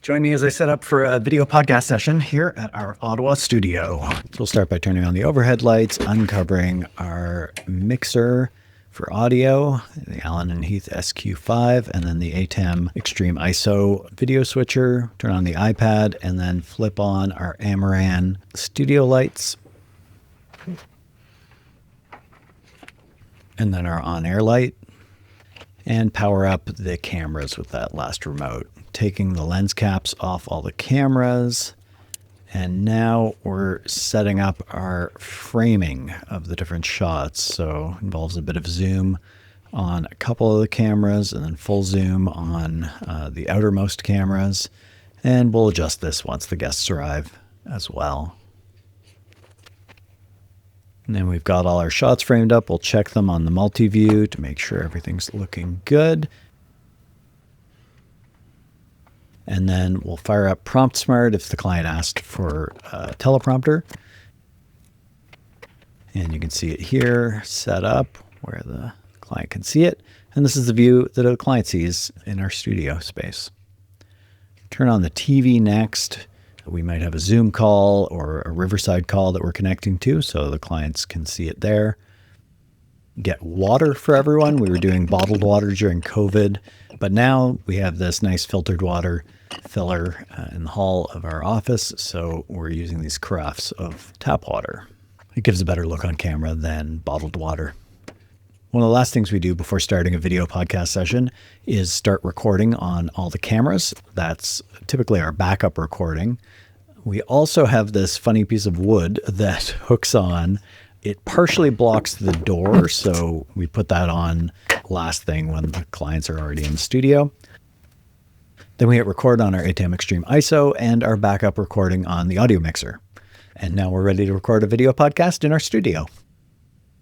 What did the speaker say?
Join me as I set up for a video podcast session here at our Ottawa studio. So we'll start by turning on the overhead lights, uncovering our mixer for audio, the Allen & Heath SQ5, and then the ATEM Extreme ISO video switcher. Turn on the iPad and then flip on our Amaran studio lights. And then our on-air light. And power up the cameras with that last remote. Taking the lens caps off all the cameras. And now we're setting up our framing of the different shots. So it involves a bit of zoom on a couple of the cameras and then full zoom on the outermost cameras. And we'll adjust this once the guests arrive as well. And then we've got all our shots framed up. We'll check them on the multi-view to make sure everything's looking good. And then we'll fire up Prompt Smart if the client asked for a teleprompter. And you can see it here set up where the client can see it. And this is the view that the client sees in our studio space. Turn on the TV next. We might have a Zoom call or a Riverside call that we're connecting to, so the clients can see it there. Get water for everyone. We were doing bottled water during COVID, but now we have this nice filtered water filler in the hall of our office, so we're using these carafes of tap water. It gives a better look on camera than bottled water. One of the last things we do before starting a video podcast session is start recording on all the cameras. That's typically our backup recording. We also have this funny piece of wood that hooks on. It partially blocks the door, so we put that on last thing when the clients are already in the studio. Then we hit record on our ATEM Extreme ISO and our backup recording on the audio mixer. And now we're ready to record a video podcast in our studio.